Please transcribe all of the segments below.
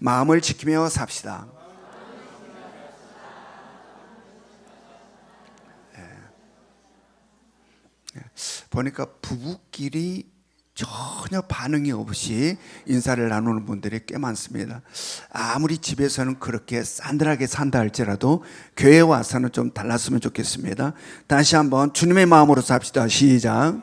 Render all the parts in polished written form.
마음을 지키며 삽시다. 보니까 부부끼리 전혀 반응이 없이 인사를 나누는 분들이 꽤 많습니다. 아무리 집에서는 그렇게 산들하게 산다 할지라도 교회에 와서는 좀 달랐으면 좋겠습니다. 다시 한번 주님의 마음으로 삽시다. 시작.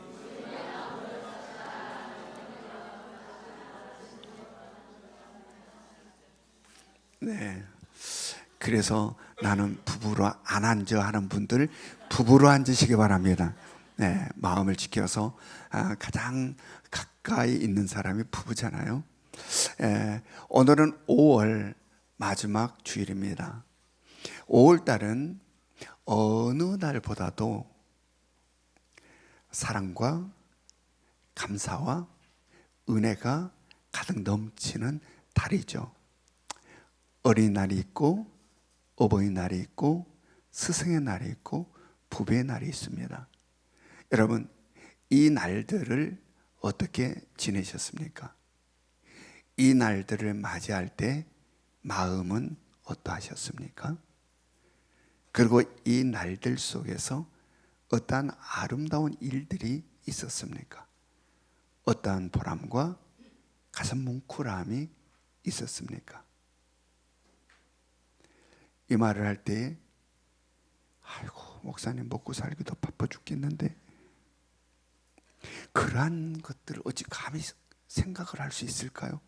네. 그래서 나는 부부로 안 앉아 하는 분들 부부로 앉으시기 바랍니다. 네, 마음을 지켜서 가장 가까이 있는 사람이 부부잖아요. 오늘은 5월 마지막 주일입니다. 5월 달은 어느 날보다도 사랑과 감사와 은혜가 가득 넘치는 달이죠. 어린이날이 있고 어버이날이 있고 스승의 날이 있고 부부의 날이 있습니다. 여러분, 이 날들을 어떻게 지내셨습니까? 이 날들을 맞이할 때 마음은 어떠하셨습니까? 그리고 이 날들 속에서 어떠한 아름다운 일들이 있었습니까? 어떠한 보람과 가슴 뭉클함이 있었습니까? 이 말을 할 때 아이고 목사님 먹고 살기도 바빠 죽겠는데 그러한 것들을 어찌 감히 생각을 할 수 있을까요?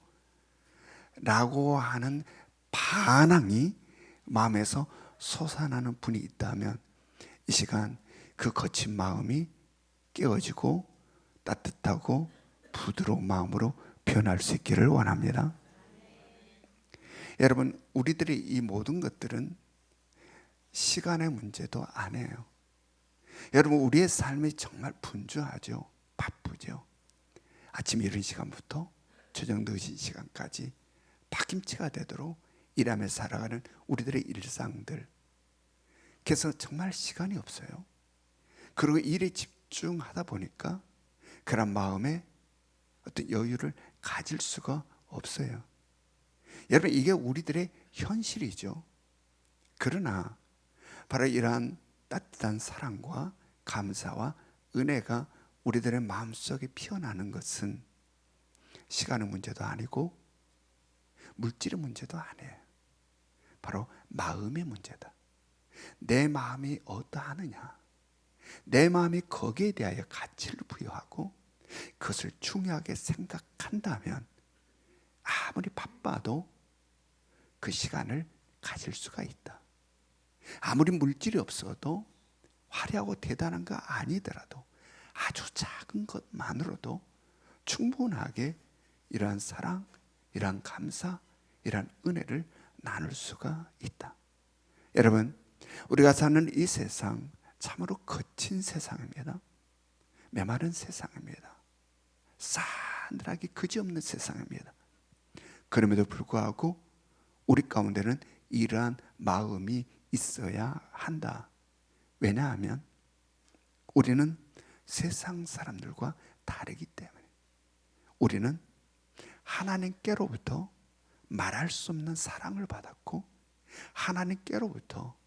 라고 하는 반항이 마음에서 솟아나는 분이 있다면 이 시간 그 거친 마음이 깨어지고 따뜻하고 부드러운 마음으로 변할 수 있기를 원합니다. 여러분, 우리들의 이 모든 것들은 시간의 문제도 아니에요. 여러분, 우리의 삶이 정말 분주하죠. 바쁘죠. 아침 이른 시간부터 저녁 늦은 시간까지 파김치가 되도록 일하며 살아가는 우리들의 일상들. 그래서 정말 시간이 없어요. 그리고 일에 집중하다 보니까 그런 마음에 어떤 여유를 가질 수가 없어요. 여러분, 이게 우리들의 현실이죠. 그러나 바로 이러한 따뜻한 사랑과 감사와 은혜가 우리들의 마음속에 피어나는 것은 시간의 문제도 아니고 물질의 문제도 아니에요. 바로 마음의 문제다. 내 마음이 어떠하느냐, 내 마음이 거기에 대하여 가치를 부여하고 그것을 중요하게 생각한다면 아무리 바빠도 그 시간을 가질 수가 있다. 아무리 물질이 없어도 화려하고 대단한 거 아니더라도 아주 작은 것만으로도 충분하게 이러한 사랑, 이러한 감사, 이러한 은혜를 나눌 수가 있다. 여러분, 우리가 사는 이 세상 참으로 거친 세상입니다. 메마른 세상입니다. 싸늘하게 그지없는 세상입니다. 그럼에도 불구하고 우리 가운데는 이러한 마음이 있어야 한다. 왜냐하면 우리는 세상 사람들과 다르기 때문에 우리는 하나님께로부터 말할 수 없는 사랑을 받았고 하나님께로부터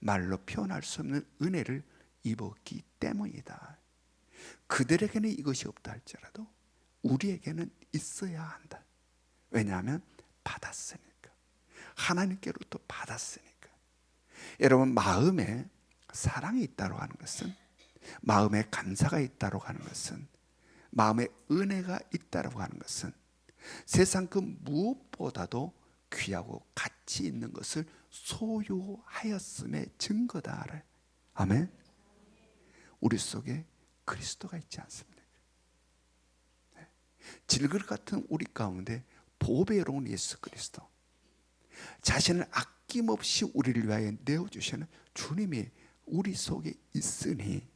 말로 표현할 수 없는 은혜를 입었기 때문이다. 그들에게는 이것이 없다 할지라도 우리에게는 있어야 한다. 왜냐하면 받았으니까. 하나님께로부터 받았으니까. 여러분, 마음에 사랑이 있다고 하는 것은, 마음에 감사가 있다고 하는 것은, 마음에 은혜가 있다고 하는 것은 세상 그 무엇보다도 귀하고 가치 있는 것을 소유하였음의 증거다. 아멘. 우리 속에 그리스도가 있지 않습니까? 질그릇 같은 우리 가운데 보배로운 예수 그리스도, 자신을 아낌없이 우리를 위하여 내어주시는 주님이 우리 속에 있으니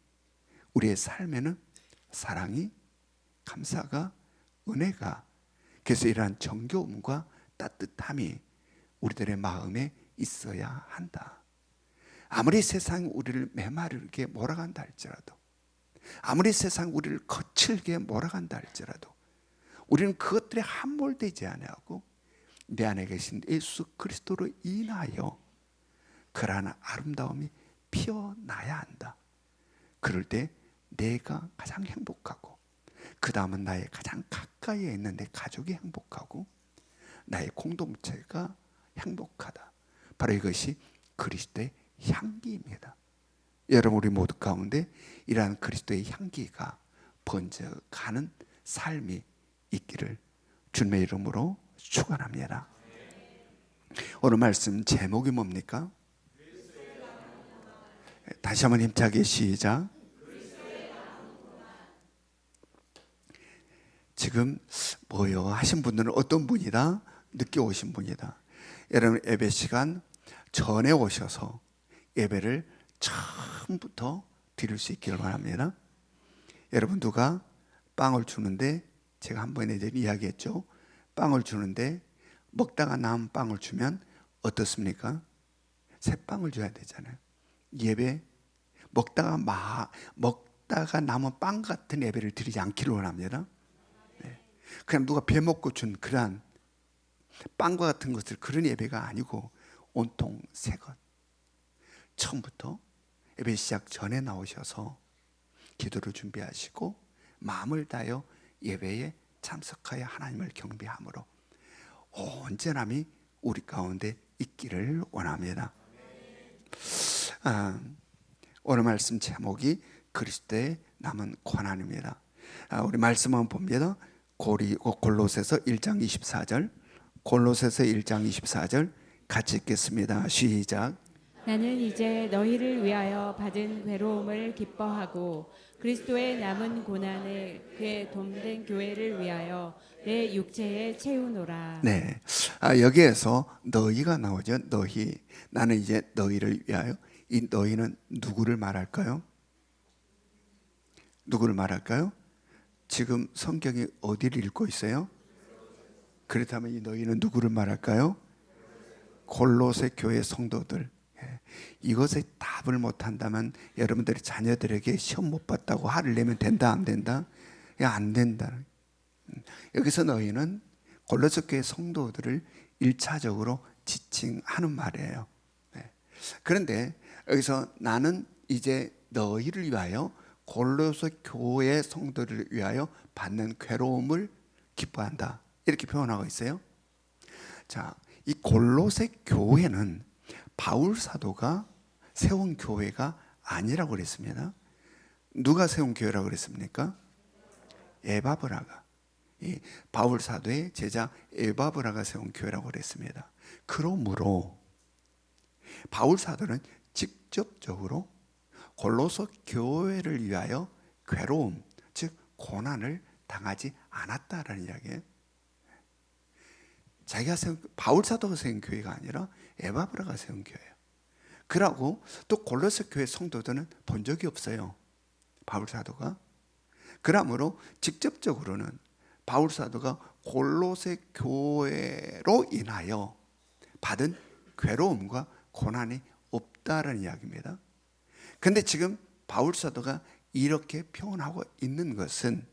우리의 삶에는 사랑이, 감사가, 은혜가, 그래서 이러한 정겨움과 따뜻함이 우리들의 마음에 있어야 한다. 아무리 세상이 우리를 메마르게 몰아간다 할지라도, 아무리 세상이 우리를 거칠게 몰아간다 할지라도 우리는 그것들에 함몰되지 아니하고 내 안에 계신 예수 그리스도로 인하여 그러한 아름다움이 피어나야 한다. 그럴 때 내가 가장 행복하고, 그 다음은 나의 가장 가까이에 있는 내 가족이 행복하고, 나의 공동체가 행복하다. 바로 이것이 그리스도의 향기입니다. 여러분, 우리 모두 가운데 이러한 그리스도의 향기가 번져가는 삶이 있기를 주님의 이름으로 축원합니다. 오늘 말씀 제목이 뭡니까? 다시 한번 힘차게 시작. 지금 뭐요 하신 분들은 어떤 분이다? 늦게 오신 분이다. 여러분, 예배 시간 전에 오셔서 예배를 처음부터 드릴 수 있기를 바랍니다. 여러분, 누가 빵을 주는데, 제가 한 번에 이야기했죠. 빵을 주는데 먹다가 남은 빵을 주면 어떻습니까? 새 빵을 줘야 되잖아요. 예배 먹다가 남은 빵 같은 예배를 드리지 않기를 원합니다. 네. 그냥 누가 배 먹고 준 그러한 빵과 같은 것을, 그런 예배가 아니고 온통 새 것. 처음부터 예배 시작 전에 나오셔서 기도를 준비하시고 마음을 다하여 예배에 참석하여 하나님을 경배함으로 온전함이 우리 가운데 있기를 원합니다. 오늘 말씀 제목이 그리스도의 남은 고난입니다. 우리 말씀 한번 봅니다. 골로새서 1장 24절, 골로새서 1장 24절 같이 읽겠습니다. 시작. 나는 이제 너희를 위하여 받은 괴로움을 기뻐하고 그리스도의 남은 고난을 그의 돕는 교회를 위하여 내 육체에 채우노라. 네, 여기에서 너희가 나오죠. 너희. 나는 이제 너희를 위하여. 이 너희는 누구를 말할까요? 누구를 말할까요? 지금 성경이 어디를 읽고 있어요? 그렇다면 이 너희는 누구를 말할까요? 골로새 교회 성도들. 이것에 답을 못한다면 여러분들이 자녀들에게 시험 못 봤다고 화를 내면 된다, 안 된다? 안 된다. 여기서 너희는 골로새 교회 성도들을 1차적으로 지칭하는 말이에요. 그런데 여기서 나는 이제 너희를 위하여 골로새 교회 성도를 위하여 받는 괴로움을 기뻐한다, 이렇게 표현하고 있어요. 자, 이 골로새 교회는 바울 사도가 세운 교회가 아니라고 그랬습니다. 누가 세운 교회라고 그랬습니까? 에바브라가, 이 바울 사도의 제자 에바브라가 세운 교회라고 그랬습니다. 그러므로 바울 사도는 직접적으로 골로새 교회를 위하여 괴로움, 즉 고난을 당하지 않았다라는 이야기예요. 자기가 세운, 바울 사도가 세운 교회가 아니라 에바브라가 세운 교회예요. 그러고 또 골로새 교회 성도들은 본 적이 없어요, 바울 사도가. 그러므로 직접적으로는 바울 사도가 골로새 교회로 인하여 받은 괴로움과 고난이 없다라는 이야기입니다. 근데 지금 바울 사도가 이렇게 표현하고 있는 것은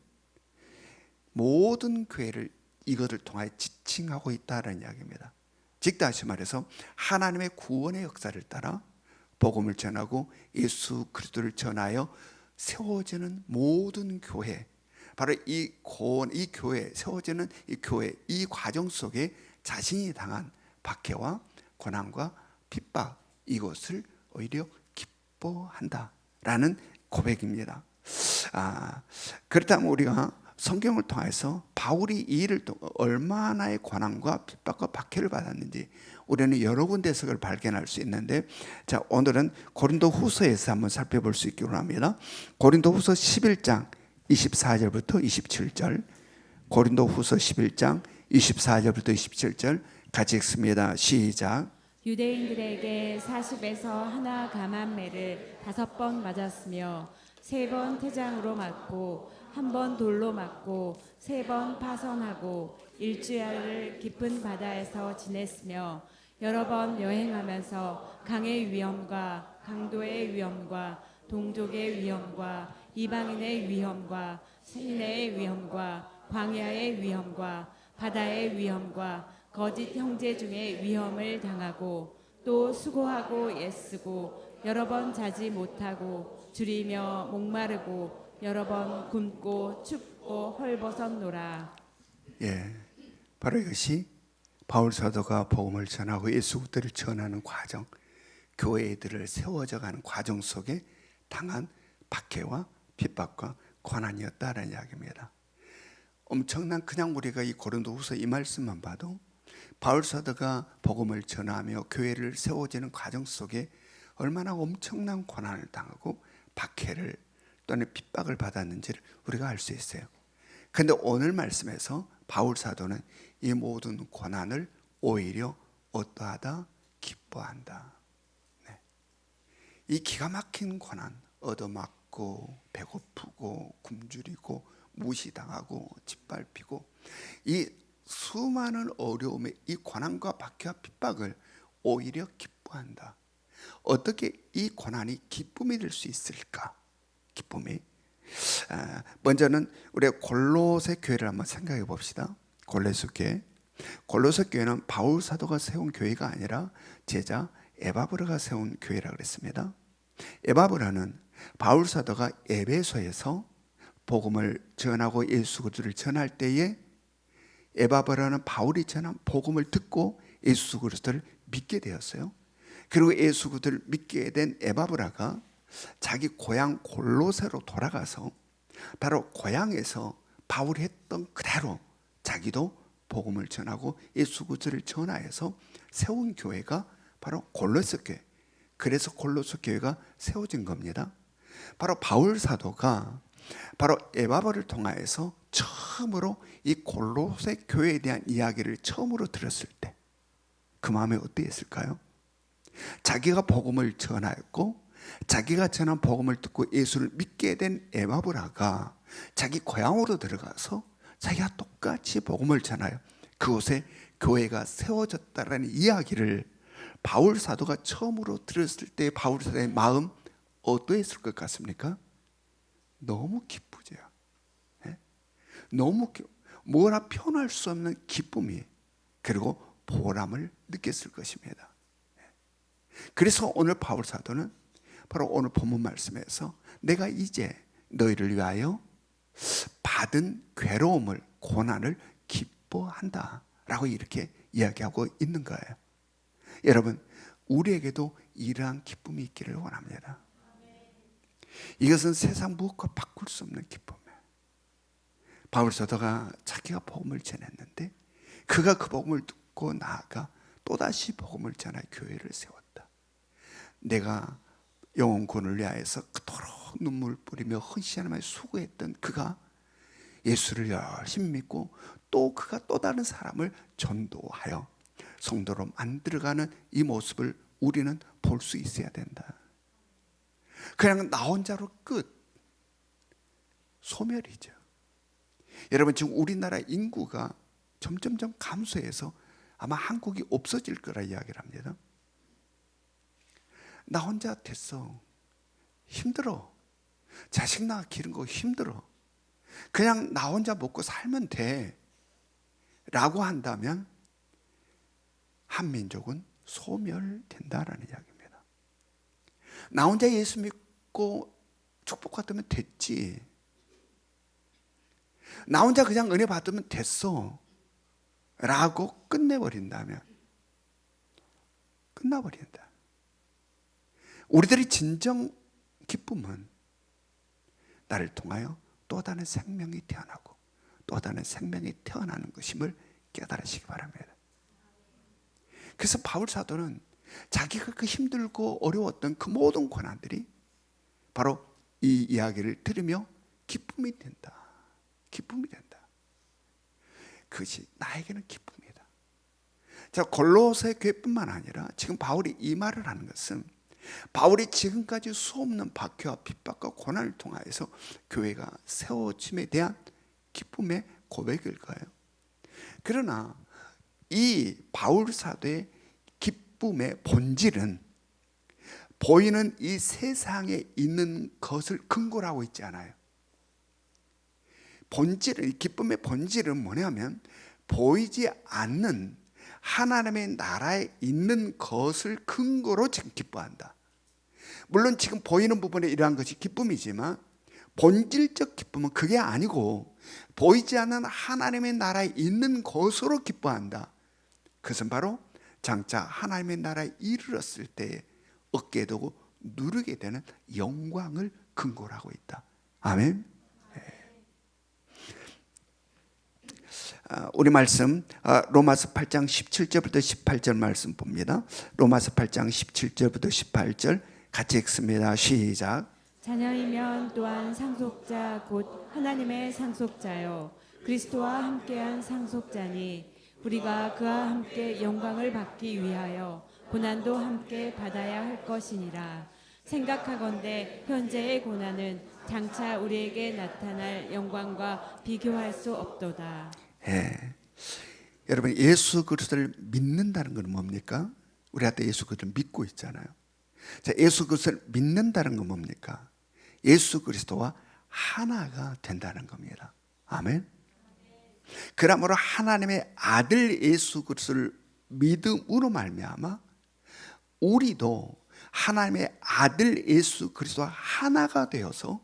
모든 교회를 이것을 통하여 지칭하고 있다는 이야기입니다. 즉 다시 말해서 하나님의 구원의 역사를 따라 복음을 전하고 예수 그리스도를 전하여 세워지는 모든 교회, 바로 이 교회, 세워지는 이 교회, 이 과정 속에 자신이 당한 박해와 고난과 핍박, 이것을 오히려 기뻐한다라는 고백입니다. 그렇다면 우리가 성경을 통해서 바울이 이 일을 얼마나의 고난과 핍박과 박해를 받았는지 우리는 여러 군데서 그걸 발견할 수 있는데, 자, 오늘은 고린도후서에서 한번 살펴볼 수 있기로 합니다. 고린도후서 11장 24절부터 27절, 고린도후서 11장 24절부터 27절 같이 읽습니다. 시작. 유대인들에게 40에서 하나 감한매를 5번 맞았으며 3번 태장으로 맞고 1번 돌로 맞고 3번 파선하고 일주일을 깊은 바다에서 지냈으며 여러 번 여행하면서 강의 위험과 강도의 위험과 동족의 위험과 이방인의 위험과 시내의 위험과 광야의 위험과 바다의 위험과 거짓 형제 중에 위험을 당하고 또 수고하고 애쓰고 여러 번 자지 못하고 줄이며 목마르고 여러 번 굶고 춥고 헐벗었노라. 예, 바로 이것이 바울 사도가 복음을 전하고 예수 그리스도를 전하는 과정, 교회들을 세워져가는 과정 속에 당한 박해와 핍박과 고난이었다라는 이야기입니다. 엄청난, 그냥 우리가 이 고린도후서 이 말씀만 봐도 바울 사도가 복음을 전하며 교회를 세워지는 과정 속에 얼마나 엄청난 고난을 당하고 박해를 또는 핍박을 받았는지를 우리가 알 수 있어요. 그런데 오늘 말씀에서 바울 사도는 이 모든 고난을 오히려 어떠하다? 기뻐한다. 네. 이 기가 막힌 고난, 얻어맞고 배고프고 굶주리고 무시당하고 짓밟히고 이 수많은 어려움의 이 고난과 박해와 핍박을 오히려 기뻐한다. 어떻게 이 고난이 기쁨이 될 수 있을까? 기쁨이. 먼저는 우리 골로새 교회를 한번 생각해 봅시다. 골로새 교회. 골로새 교회는 바울 사도가 세운 교회가 아니라 제자 에바브라가 세운 교회라 그랬습니다. 에바브라는 바울 사도가 에베소에서 복음을 전하고 예수 그리스도를 전할 때에 에바브라는 바울이 전한 복음을 듣고 예수 그리스도를 믿게 되었어요. 그리고 예수 그리스도를 믿게 된 에바브라가 자기 고향 골로새로 돌아가서 바로 고향에서 바울이 했던 그대로 자기도 복음을 전하고 예수 그리스도를 전하여서 세운 교회가 바로 골로새 교회. 그래서 골로새 교회가 세워진 겁니다. 바로 바울 사도가 바로 에바브를 통하여서 처음으로 이 골로새 교회에 대한 이야기를 처음으로 들었을 때 그 마음이 어땠을까요? 자기가 복음을 전하였고 자기가 전한 복음을 듣고 예수를 믿게 된 에바브라가 자기 고향으로 들어가서 자기가 똑같이 복음을 전하여 그곳에 교회가 세워졌다라는 이야기를 바울 사도가 처음으로 들었을 때 바울 사도의 마음 어떠했을 것 같습니까? 너무 기쁘죠. 네? 너무 뭐라 표현할 수 없는 기쁨이 그리고 보람을 느꼈을 것입니다. 그래서 오늘 바울 사도는 바로 오늘 본문 말씀에서 내가 이제 너희를 위하여 받은 괴로움을 고난을 기뻐한다 라고 이렇게 이야기하고 있는 거예요. 여러분 우리에게도 이러한 기쁨이 있기를 원합니다. 이것은 세상 무엇과 바꿀 수 없는 기쁨이에요. 바울 사도가 자기가 복음을 전했는데 그가 그 복음을 듣고 나아가 또다시 복음을 전할 교회를 세웠다. 내가 영혼 구원을 위하여서 그토록 눈물 뿌리며 헌신하며 수고했던 그가 예수를 열심히 믿고 또 그가 또 다른 사람을 전도하여 성도로 만들어가는 이 모습을 우리는 볼 수 있어야 된다. 그냥 나 혼자로 끝. 소멸이죠. 여러분 지금 우리나라 인구가 점점점 감소해서 아마 한국이 없어질 거라 이야기를 합니다. 나 혼자 됐어. 힘들어. 자식 낳아 기른 거 힘들어. 그냥 나 혼자 먹고 살면 돼. 라고 한다면 한민족은 소멸된다라는 이야기입니다. 나 혼자 예수 믿고 축복받으면 됐지. 나 혼자 그냥 은혜 받으면 됐어. 라고 끝내버린다면 끝나버린다. 우리들의 진정 기쁨은 나를 통하여 또 다른 생명이 태어나고 또 다른 생명이 태어나는 것임을 깨달으시기 바랍니다. 그래서 바울 사도는 자기가 그 힘들고 어려웠던 그 모든 고난들이 바로 이 이야기를 들으며 기쁨이 된다. 기쁨이 된다. 그것이 나에게는 기쁨이다. 자, 골로새 교회뿐만 아니라 지금 바울이 이 말을 하는 것은 바울이 지금까지 수없는 박해와 핍박과 고난을 통하여서 교회가 세워짐에 대한 기쁨의 고백일 거예요. 그러나 이 바울 사도의 기쁨의 본질은 보이는 이 세상에 있는 것을 근거로 하고 있지 않아요. 본질은, 이 기쁨의 본질은 뭐냐면 보이지 않는 하나님의 나라에 있는 것을 근거로 지금 기뻐한다. 물론 지금 보이는 부분에 이러한 것이 기쁨이지만 본질적 기쁨은 그게 아니고 보이지 않는 하나님의 나라에 있는 것으로 기뻐한다. 그것은 바로 장차 하나님의 나라에 이르렀을 때에 얻게 되고 누리게 되는 영광을 근거로 하고 있다. 아멘. 우리 말씀 로마서 8장 17절부터 18절 말씀 봅니다. 로마서 8장 17절부터 18절 같이 읽습니다. 시작. 자녀이면 또한 상속자 곧 하나님의 상속자요 그리스도와 함께한 상속자니 우리가 그와 함께 영광을 받기 위하여 고난도 함께 받아야 할 것이니라. 생각하건대 현재의 고난은 장차 우리에게 나타날 영광과 비교할 수 없도다. 여러분, 예수 그리스도를 믿는다는 건 뭡니까? 우리한테 예수 그리스도를 믿고 있잖아요. 자, 예수 그리스도를 믿는다는 건 뭡니까? 예수 그리스도와 하나가 된다는 겁니다. 아멘. 그러므로 하나님의 아들 예수 그리스도를 믿음으로 말미암아 우리도 하나님의 아들 예수 그리스도와 하나가 되어서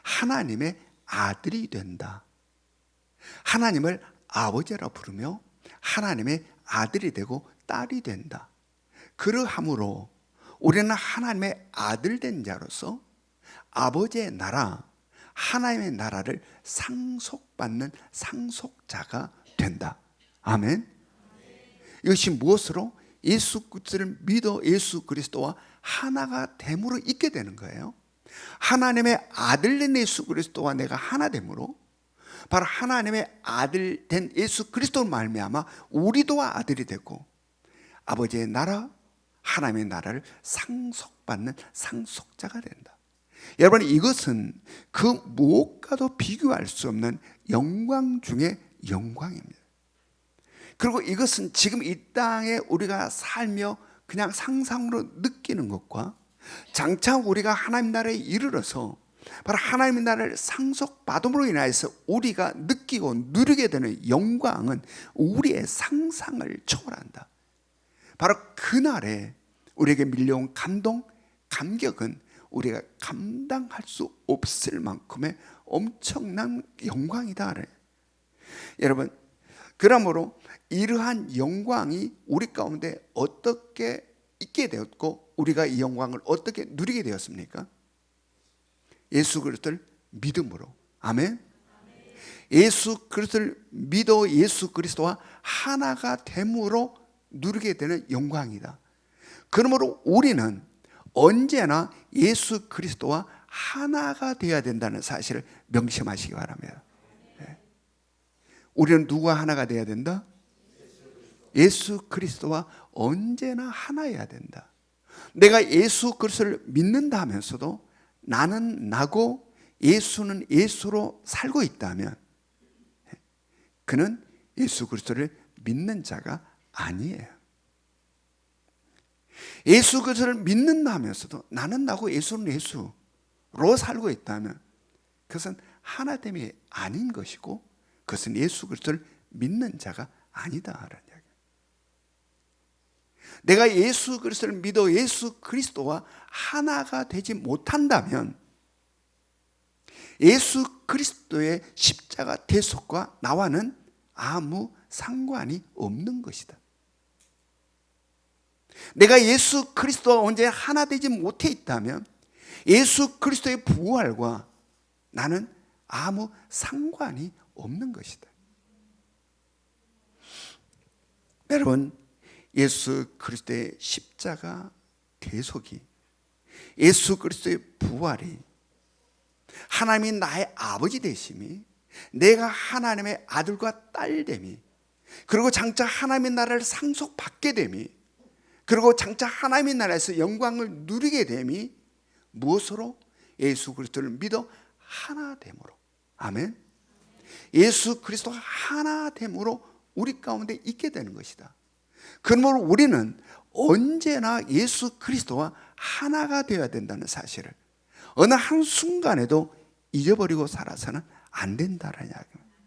하나님의 아들이 된다. 하나님을 아버지라 부르며 하나님의 아들이 되고 딸이 된다. 그러함으로 우리는 하나님의 아들 된 자로서 아버지의 나라, 하나님의 나라를 상속받는 상속자가 된다. 아멘. 이것이 무엇으로? 예수 그리스도를 믿어 예수 그리스도와 하나가 됨으로 있게 되는 거예요. 하나님의 아들 된 예수 그리스도와 내가 하나 됨으로 바로 하나님의 아들 된 예수 그리스도를 말미암아 우리도 아들이 되고 아버지의 나라, 하나님의 나라를 상속받는 상속자가 된다. 여러분, 이것은 그 무엇과도 비교할 수 없는 영광 중의 영광입니다. 그리고 이것은 지금 이 땅에 우리가 살며 그냥 상상으로 느끼는 것과 장차 우리가 하나님 나라에 이르러서 바로 하나님의 나라를 상속받음으로 인하여서 우리가 느끼고 누리게 되는 영광은 우리의 상상을 초월한다. 바로 그날에 우리에게 밀려온 감동, 감격은 우리가 감당할 수 없을 만큼의 엄청난 영광이다. 여러분, 그러므로 이러한 영광이 우리 가운데 어떻게 있게 되었고 우리가 이 영광을 어떻게 누리게 되었습니까? 예수 그리스도를 믿음으로. 아멘. 예수 그리스도를 믿어 예수 그리스도와 하나가 됨으로 누리게 되는 영광이다. 그러므로 우리는 언제나 예수 그리스도와 하나가 되어야 된다는 사실을 명심하시기 바랍니다. 우리는 누구와 하나가 되어야 된다? 예수 그리스도와 언제나 하나여야 된다. 내가 예수 그리스도를 믿는다 하면서도 나는 나고 예수는 예수로 살고 있다면 그는 예수 그리스도를 믿는 자가 아니에요. 예수 그리스도를 믿는다 하면서도 나는 나고 예수는 예수로 살고 있다면 그것은 하나됨이 아닌 것이고 그것은 예수 그리스도를 믿는 자가 아니다라는 이야기예요. 내가 예수 그리스도를 믿어 예수 그리스도와 하나가 되지 못한다면 예수 그리스도의 십자가 대속과 나와는 아무 상관이 없는 것이다. 내가 예수 그리스도와 언제 하나 되지 못해 있다면 예수 그리스도의 부활과 나는 아무 상관이 없는 것이다. 여러분, 예수 그리스도의 십자가 대속이, 예수 그리스도의 부활이, 하나님이 나의 아버지 되심이, 내가 하나님의 아들과 딸됨이, 그리고 장차 하나님의 나라를 상속받게 됨이, 그리고 장차 하나님의 나라에서 영광을 누리게 됨이 무엇으로? 예수 그리스도를 믿어 하나됨으로. 아멘. 예수 그리스도가 하나됨으로 우리 가운데 있게 되는 것이다. 그러므로 우리는 언제나 예수 그리스도와 하나가 되어야 된다는 사실을 어느 한순간에도 잊어버리고 살아서는 안 된다라는 이야기입니다.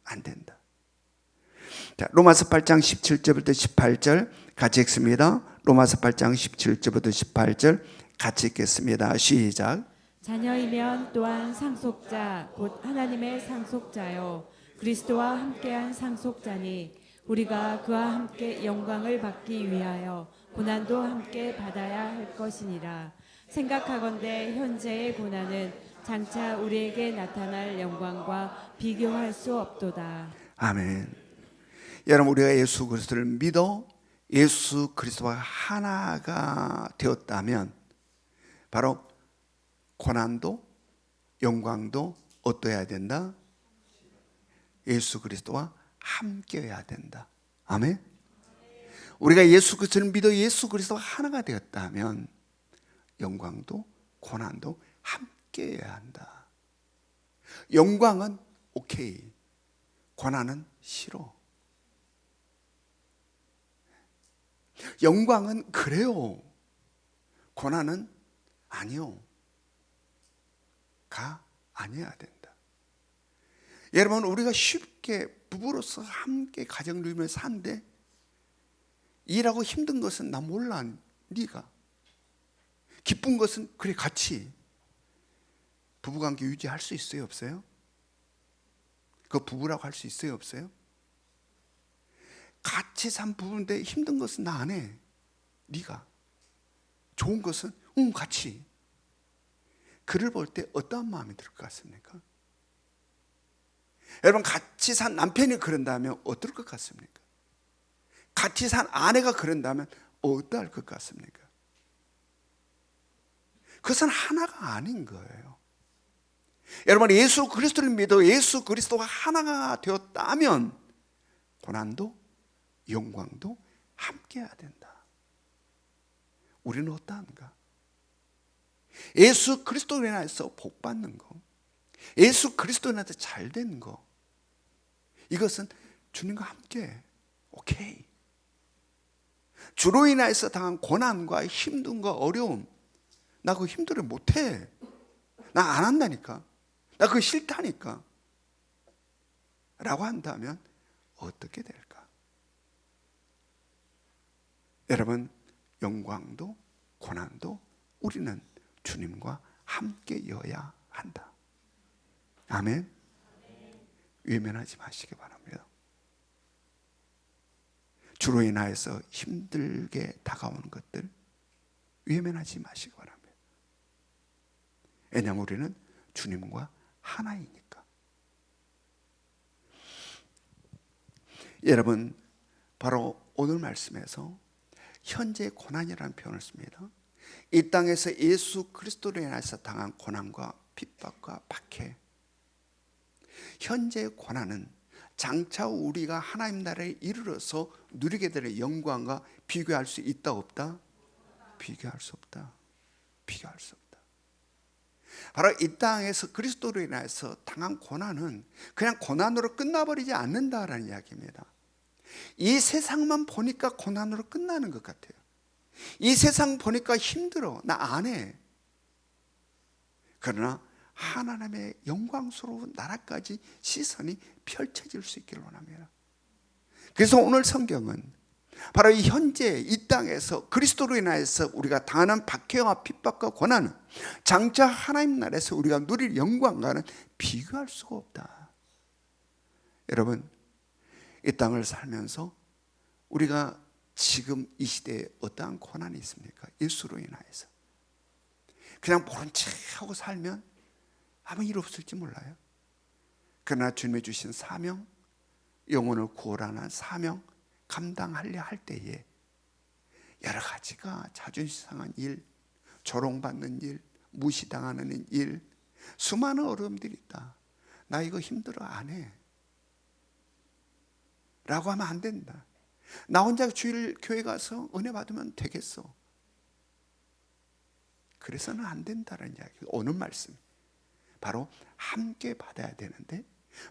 안 된다. 자, 로마서 8장 17절부터 18절 같이 읽습니다. 로마서 8장 17절부터 18절 같이 읽겠습니다. 시작. 자녀이면 또한 상속자 곧 하나님의 상속자요 그리스도와 함께한 상속자니 우리가 그와 함께 영광을 받기 위하여 고난도 함께 받아야 할 것이니라. 생각하건대 현재의 고난은 장차 우리에게 나타날 영광과 비교할 수 없도다. 아멘. 여러분, 우리가 예수 그리스도를 믿어 예수 그리스도와 하나가 되었다면 바로 고난도 영광도 어떠해야 된다? 예수 그리스도와 함께해야 된다. 아멘. 우리가 예수 그리스도를 믿어 예수 그리스도와 하나가 되었다면 영광도 고난도 함께해야 한다. 영광은 오케이, 고난은 싫어. 영광은 그래요, 고난은 아니요. 가 아니어야 된다. 여러분, 우리가 쉽게 부부로서 함께 가정을 이루면서 사는데 일하고 힘든 것은 나 몰라, 네가 기쁜 것은 그래 같이 부부관계 유지할 수 있어요, 없어요? 그 부부라고 할 수 있어요, 없어요? 같이 산 부부인데 힘든 것은 나 안 해, 네가 좋은 것은 같이. 그를 볼 때 어떠한 마음이 들 것 같습니까? 여러분, 같이 산 남편이 그런다면 어떨 것 같습니까? 같이 산 아내가 그런다면 어떠할 것 같습니까? 그것은 하나가 아닌 거예요. 여러분, 예수 그리스도를 믿어 예수 그리스도가 하나가 되었다면 고난도 영광도 함께해야 된다. 우리는 어떠한가? 예수 그리스도로 인해서 복 받는 거, 예수 그리스도로 인해서 잘 되는 거, 이것은 주님과 함께 오케이. 주로 인해서 당한 고난과 힘듦과 어려움, 나 그거 힘들어 못해, 나 안 한다니까, 나 그거 싫다니까 라고 한다면 어떻게 될까? 여러분, 영광도 고난도 우리는 주님과 함께여야 한다. 아멘. 외면하지 마시기 바랍니다. 주로 인하여서 힘들게 다가오는 것들 외면하지 마시기 바랍니다. 왜냐하면 우리는 주님과 하나이니까. 여러분, 바로 오늘 말씀에서 현재 고난이라는 표현을 씁니다. 이 땅에서 예수 그리스도로 인해서 당한 고난과 핍박과 박해, 현재의 고난은 장차 우리가 하나님 나라에 이르러서 누리게 될 영광과 비교할 수 있다 없다? 비교할 수 없다. 비교할 수 없다. 바로 이 땅에서 그리스도로 인해서 당한 고난은 그냥 고난으로 끝나버리지 않는다라는 이야기입니다. 이 세상만 보니까 고난으로 끝나는 것 같아요. 이 세상 보니까 힘들어, 나 안 해. 그러나 하나님의 영광스러운 나라까지 시선이 펼쳐질 수 있기를 원합니다. 그래서 오늘 성경은 바로 이 현재 이 땅에서 그리스도로 인하여서 우리가 당하는 박해와 핍박과 고난은 장차 하나님 나라에서 우리가 누릴 영광과는 비교할 수가 없다. 여러분, 이 땅을 살면서 우리가 지금 이 시대에 어떠한 고난이 있습니까? 예수로 인하여서 그냥 모른 척하고 살면 아무 일 없을지 몰라요. 그러나 주님이 주신 사명, 영혼을 구원하는 사명 감당하려 할 때에 여러 가지가 자존심 상한 일, 조롱받는 일, 무시당하는 일, 수많은 어려움들이 있다. 나 이거 힘들어 안 해 라고 하면 안 된다. 나 혼자 주일 교회 가서 은혜 받으면 되겠어. 그래서는 안 된다는 이야기. 오늘 말씀 바로 함께 받아야 되는데,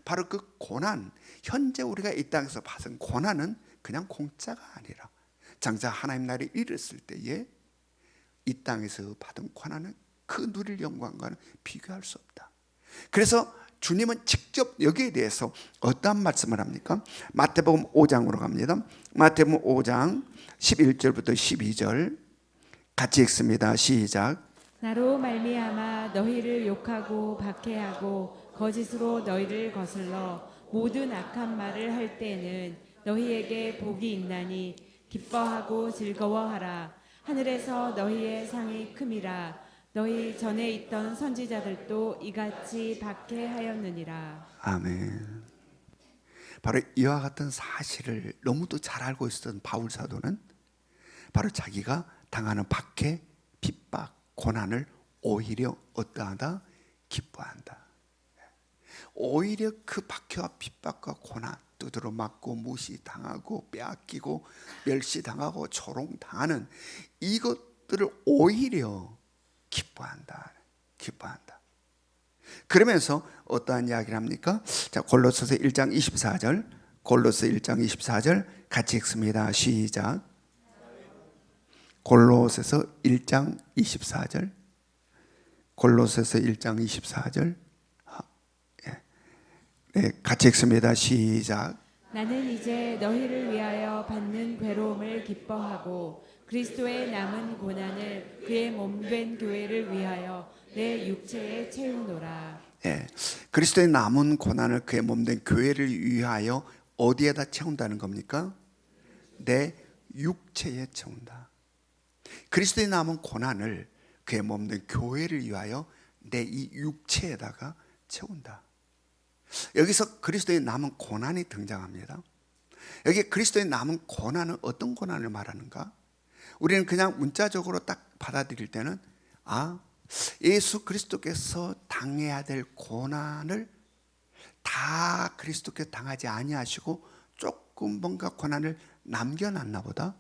바로 그 고난, 현재 우리가 이 땅에서 받은 고난은 그냥 공짜가 아니라 장차 하나님 나라에 이르렀을 때에 이 땅에서 받은 고난은 그 누릴 영광과는 비교할 수 없다. 그래서 주님은 직접 여기에 대해서 어떠한 말씀을 합니까? 마태복음 5장으로 갑니다. 마태복음 5장 11절부터 12절 같이 읽습니다. 시작. 나로 말미암아 너희를 욕하고 박해하고 거짓으로 너희를 거슬러 모든 악한 말을 할 때에는 너희에게 복이 있나니 기뻐하고 즐거워하라. 하늘에서 너희의 상이 큼이라. 너희 전에 있던 선지자들도 이같이 박해하였느니라. 아멘. 바로 이와 같은 사실을 너무도 잘 알고 있었던 바울 사도는 바로 자기가 당하는 박해, 핍박, 고난을 오히려 어떠하다? 기뻐한다. 오히려 그 박해와 핍박과 고난, 두드러 맞고 무시당하고 빼앗기고 멸시당하고 조롱당하는 이것들을 오히려 기뻐한다. 기뻐한다. 그러면서 어떠한 이야기를 합니까? 자, 골로새서 1장 24절, 골로새 1장 24절 같이 읽습니다. 시작. 골로새서 1장 24절, 골로새서 1장 24절, 네, 같이 읽습니다. 시작. 나는 이제 너희를 위하여 받는 괴로움을 기뻐하고 그리스도의 남은 고난을 그의 몸된 교회를 위하여 내 육체에 채우노라. 예, 그리스도의 남은 고난을 그의 몸된 교회를 위하여 어디에다 채운다는 겁니까? 내 육체에 채운다. 그리스도의 남은 고난을 그의 몸된 교회를 위하여 내 이 육체에다가 채운다. 여기서 그리스도의 남은 고난이 등장합니다. 여기 그리스도의 남은 고난은 어떤 고난을 말하는가? 우리는 그냥 문자적으로 딱 받아들일 때는 예수 그리스도께서 당해야 될 고난을 다 그리스도께서 당하지 아니하시고 조금 뭔가 고난을 남겨놨나 보다.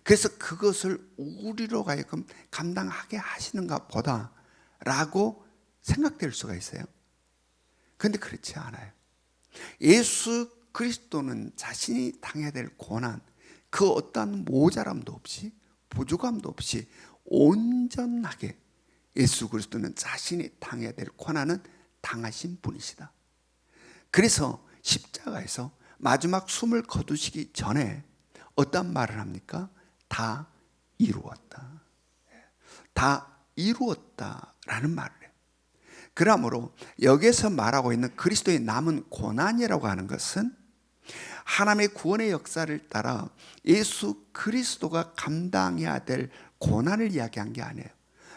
그래서 그것을 우리로 하여금 감당하게 하시는가 보다 라고 생각될 수가 있어요. 그런데 그렇지 않아요. 예수 그리스도는 자신이 당해야 될 고난, 그 어떠한 모자람도 없이 부족함도 없이 온전하게 예수 그리스도는 자신이 당해야 될 고난은 당하신 분이시다. 그래서 십자가에서 마지막 숨을 거두시기 전에 어떤 말을 합니까? 다 이루었다. 다 이루었다라는 말을 해요. 그러므로 여기서 말하고 있는 그리스도의 남은 고난이라고 하는 것은 하나님의 구원의 역사를 따라 예수 그리스도가 감당해야 될 고난을 이야기한 게 아니에요.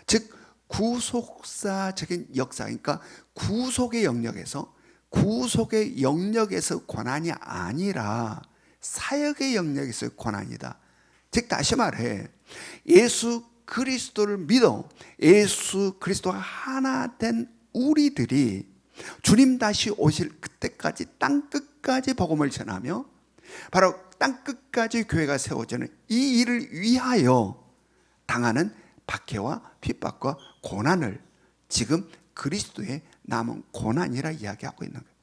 즉 구속사적인 역사, 그러니까 구속의 영역에서 고난이 아니라 사역의 영역에서 고난이다. 즉 다시 말해 예수 그리스도를 믿어 예수 그리스도가 하나 된 우리들이 주님 다시 오실 그때까지 땅끝까지 복음을 전하며 바로 땅끝까지 교회가 세워지는 이 일을 위하여 당하는 박해와 핍박과 고난을 지금 그리스도의 남은 고난이라 이야기하고 있는 거예요.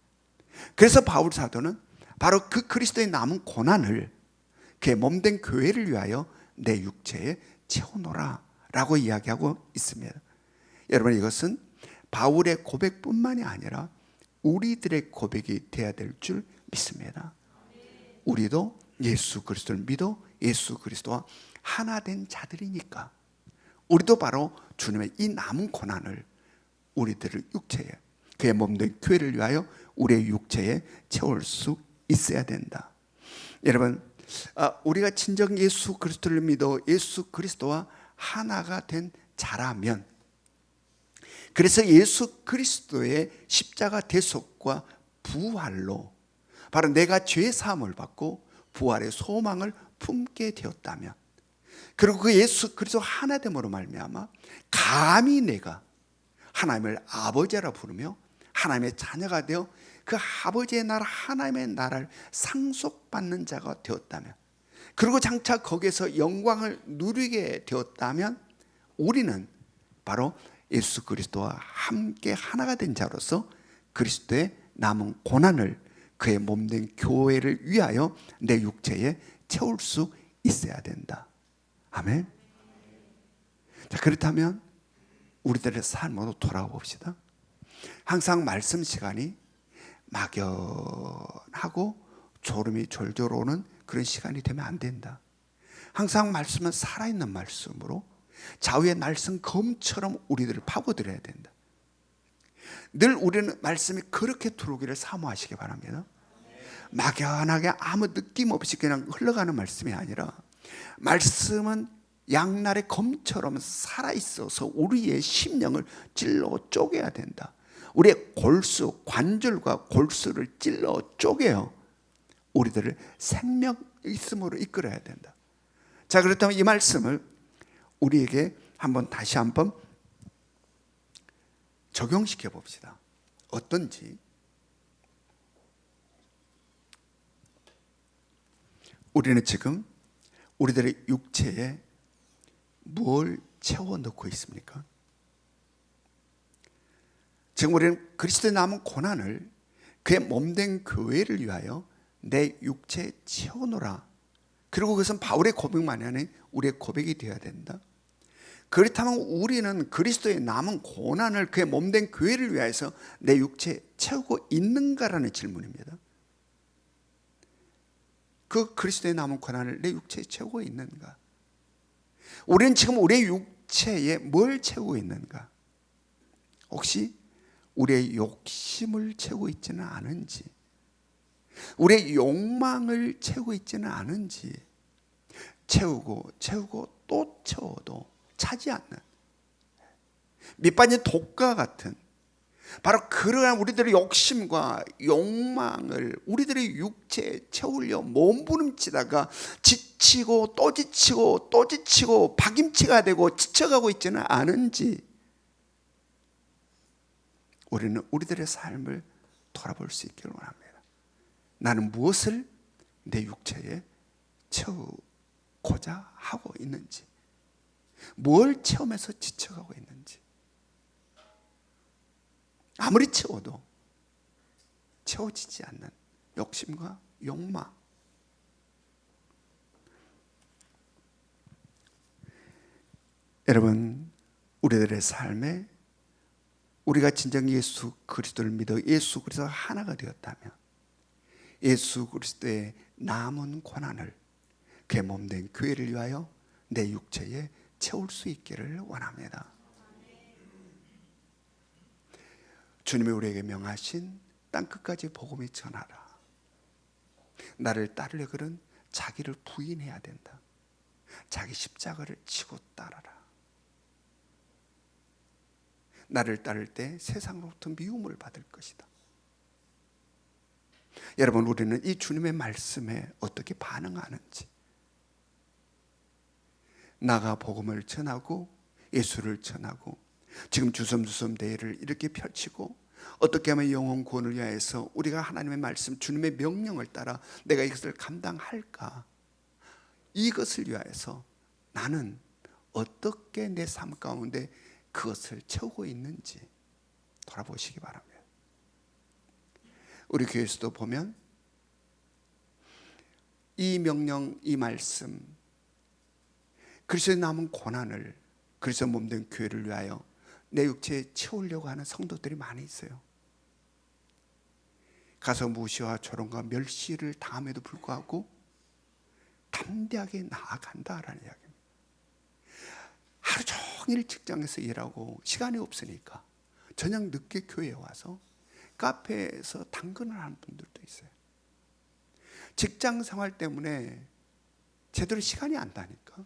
그래서 바울 사도는 바로 그 그리스도의 남은 고난을 그의 몸된 교회를 위하여 내 육체에 채워놓으라 라고 이야기하고 있습니다. 여러분, 이것은 바울의 고백뿐만이 아니라 우리들의 고백이 되어야 될 줄 믿습니다. 우리도 예수 그리스도를 믿어 예수 그리스도와 하나 된 자들이니까 우리도 바로 주님의 이 남은 고난을 우리들의 육체에, 그의 몸된 교회를 위하여 우리의 육체에 채울 수 있어야 된다. 여러분, 우리가 진정 예수 그리스도를 믿어 예수 그리스도와 하나가 된 자라면, 그래서 예수 그리스도의 십자가 대속과 부활로 바로 내가 죄 사함을 받고 부활의 소망을 품게 되었다면, 그리고 그 예수 그리스도 하나됨으로 말미암아 감히 내가 하나님을 아버지라 부르며 하나님의 자녀가 되어 그 아버지의 나라 하나님의 나라를 상속받는 자가 되었다면, 그리고 장차 거기에서 영광을 누리게 되었다면 우리는 바로 예수 그리스도와 함께 하나가 된 자로서 그리스도의 남은 고난을 그의 몸된 교회를 위하여 내 육체에 채울 수 있어야 된다. 아멘. 자, 그렇다면 우리들의 삶으로 돌아와 봅시다. 항상 말씀 시간이 막연하고 졸음이 졸졸 오는 그런 시간이 되면 안 된다. 항상 말씀은 살아있는 말씀으로 좌우의 날선 검처럼 우리들을 파고들어야 된다. 늘 우리는 말씀이 그렇게 들어오기를 사모하시기 바랍니다. 막연하게 아무 느낌 없이 그냥 흘러가는 말씀이 아니라 말씀은 양날의 검처럼 살아있어서 우리의 심령을 찔러 쪼개야 된다. 우리의 골수, 관절과 골수를 찔러 쪼개어 우리들을 생명 있음으로 이끌어야 된다. 자, 그렇다면 이 말씀을 우리에게 다시 한번 적용시켜 봅시다. 어떤지. 우리는 지금 우리들의 육체에 뭘 채워 넣고 있습니까? 지금 우리는 그리스도의 남은 고난을 그의 몸된 교회를 위하여 내 육체에 채워놓으라. 그리고 그것은 바울의 고백만이 아닌 우리의 고백이 되어야 된다. 그렇다면 우리는 그리스도의 남은 고난을 그의 몸된 교회를 위해서 내 육체에 채우고 있는가라는 질문입니다. 그 그리스도의 남은 고난을 내 육체에 채우고 있는가? 우리는 지금 우리의 육체에 뭘 채우고 있는가? 혹시 우리의 욕심을 채우고 있지는 않은지, 우리의 욕망을 채우고 있지는 않은지, 채우고 또 채워도 차지 않는 밑빠진 독과 같은 바로 그러한 우리들의 욕심과 욕망을 우리들의 육체에 채우려 몸부림치다가 지치고 또 지치고 또 지치고 박임치가 되고 지쳐가고 있지는 않은지 우리는 우리들의 삶을 돌아볼 수 있기를 원합니다. 나는 무엇을 내 육체에 채우고자 하고 있는지, 뭘 체험해서 지쳐가고 있는지. 아무리 채워도 채워지지 않는 욕심과 욕망. 여러분, 우리들의 삶에 우리가 진정 예수 그리스도를 믿어 예수 그리스도와 하나가 되었다면 예수 그리스도의 남은 고난을 그의 몸된 교회를 위하여 내 육체에 채울 수 있기를 원합니다. 주님이 우리에게 명하신 땅끝까지 복음이 전하라. 나를 따르려 그런 자기를 부인해야 된다. 자기 십자가를 지고 따라라. 나를 따를 때 세상으로부터 미움을 받을 것이다. 여러분, 우리는 이 주님의 말씀에 어떻게 반응하는지, 나가 복음을 전하고 예수를 전하고 지금 주섬주섬 대회를 이렇게 펼치고 어떻게 하면 영혼 구원을 위하여서 우리가 하나님의 말씀, 주님의 명령을 따라 내가 이것을 감당할까, 이것을 위하여서 나는 어떻게 내 삶 가운데 그것을 채우고 있는지 돌아보시기 바랍니다. 우리 교회에서도 보면 이 명령, 이 말씀, 그리스도의 남은 고난을 그리스도 몸된 교회를 위하여 내 육체에 채우려고 하는 성도들이 많이 있어요. 가서 무시와 조롱과 멸시를 당함에도 불구하고 담대하게 나아간다라는 이야기입니다. 하루 종일 직장에서 일하고 시간이 없으니까 저녁 늦게 교회에 와서 카페에서 당근을 하는 분들도 있어요. 직장 생활 때문에 제대로 시간이 안 나니까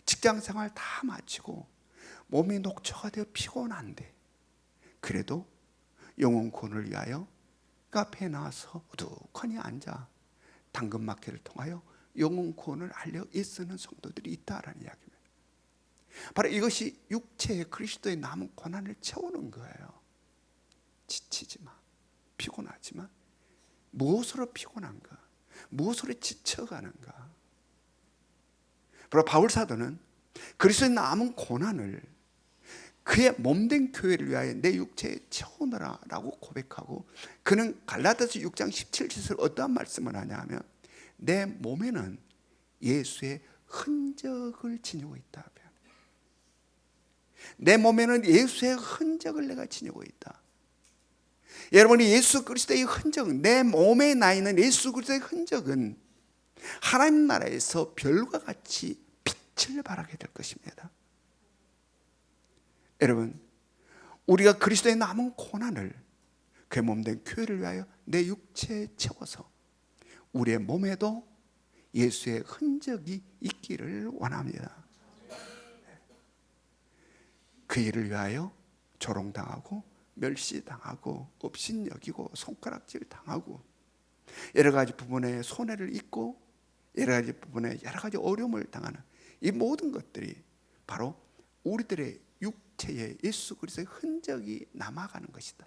직장 생활 다 마치고 몸이 녹초가 되어 피곤한데 그래도 영혼 구원을 위하여 카페에 나와서 우두커니 앉아 당근마켓을 통하여 영혼 구원을 하려 애쓰는 성도들이 있다라는 이야기입니다. 바로 이것이 육체의 그리스도의 남은 고난을 채우는 거예요. 지치지만, 피곤하지만 무엇으로 피곤한가? 무엇으로 지쳐가는가? 바로 바울 사도는 그리스도의 남은 고난을 그의 몸된 교회를 위하여 내 육체에 채우느라 라고 고백하고, 그는 갈라디아서 6장 17절에서 어떠한 말씀을 하냐 하면 내 몸에는 예수의 흔적을 지니고 있다. 내 몸에는 예수의 흔적을 내가 지니고 있다. 여러분이 예수 그리스도의 흔적, 내 몸에 나 있는 예수 그리스도의 흔적은 하나님 나라에서 별과 같이 빛을 발하게 될 것입니다. 여러분, 우리가 그리스도의 남은 고난을 그 몸된 교회를 위하여 내 육체에 채워서 우리의 몸에도 예수의 흔적이 있기를 원합니다. 그 일을 위하여 조롱당하고 멸시당하고 업신여기고 손가락질 당하고 여러 가지 부분에 손해를 입고 여러 가지 부분에 여러 가지 어려움을 당하는 이 모든 것들이 바로 우리들의 육체에 예수 그리스도의 흔적이 남아가는 것이다.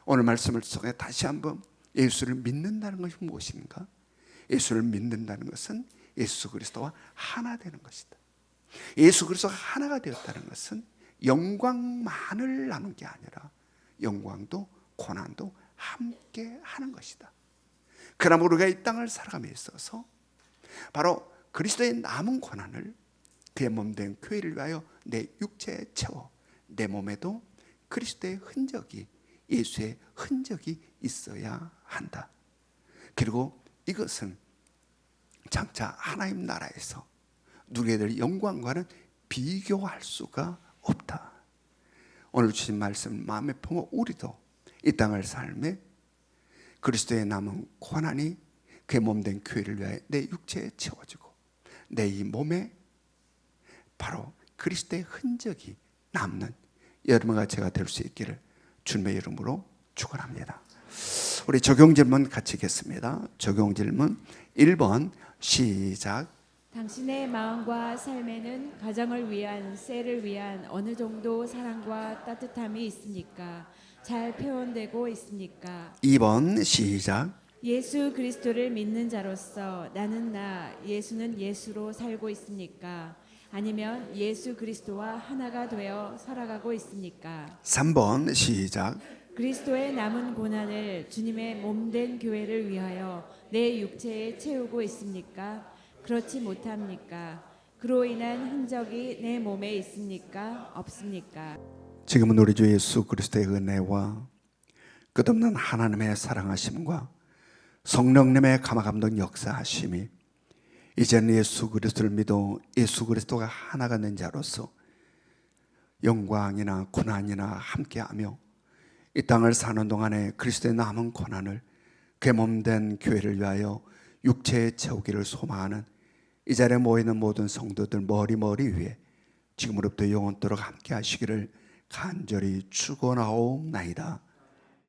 오늘 말씀을 통해 다시 한번 예수를 믿는다는 것이 무엇인가? 예수를 믿는다는 것은 예수 그리스도와 하나 되는 것이다. 예수 그리스도가 하나가 되었다는 것은 영광만을 나눈 게 아니라 영광도 고난도 함께 하는 것이다. 그러나 우리가 이 땅을 살아감에 있어서 바로 그리스도의 남은 고난을 그의 몸된 교회를 위하여 내 육체에 채워 내 몸에도 그리스도의 흔적이 예수의 흔적이 있어야 한다. 그리고 이것은 장차 하나님 나라에서 누리게 될 영광과는 비교할 수가 없다. 오늘 주신 말씀 마음에 품어 우리도 이 땅을 삶에 그리스도의 남은 고난이 그의 몸된 교회를 위하여 내 육체에 채워지고 내 이 몸에 바로 그리스도의 흔적이 남는 여러분과 제가 될 수 있기를 주님의 이름으로 축원합니다. 우리 적용 질문 같이 하겠습니다. 적용 질문 1번 시작. 당신의 마음과 삶에는 가정을 위한, 셀을 위한 어느 정도 사랑과 따뜻함이 있습니까? 잘 표현되고 있습니까? 2번 시작. 예수 그리스도를 믿는 자로서 나는 나, 예수는 예수로 살고 있습니까? 아니면 예수 그리스도와 하나가 되어 살아가고 있습니까? 3번 시작. 그리스도의 남은 고난을 주님의 몸된 교회를 위하여 내 육체에 채우고 있습니까? 그렇지 못합니까? 그로 인한 흔적이 내 몸에 있습니까? 없습니까? 지금은 우리 주 예수 그리스도의 은혜와 끝없는 하나님의 사랑하심과 성령님의 감화감동 역사하심이 이제는 예수 그리스도를 믿어 예수 그리스도가 하나가 된 자로서 영광이나 고난이나 함께하며 이 땅을 사는 동안에 그리스도의 남은 고난을 그의 몸된 교회를 위하여 육체에 채우기를 소망하는 이 자리에 모이는 모든 성도들 머리 위에 지금으로부터 영원토록 함께 하시기를 간절히 축원하옵나이다.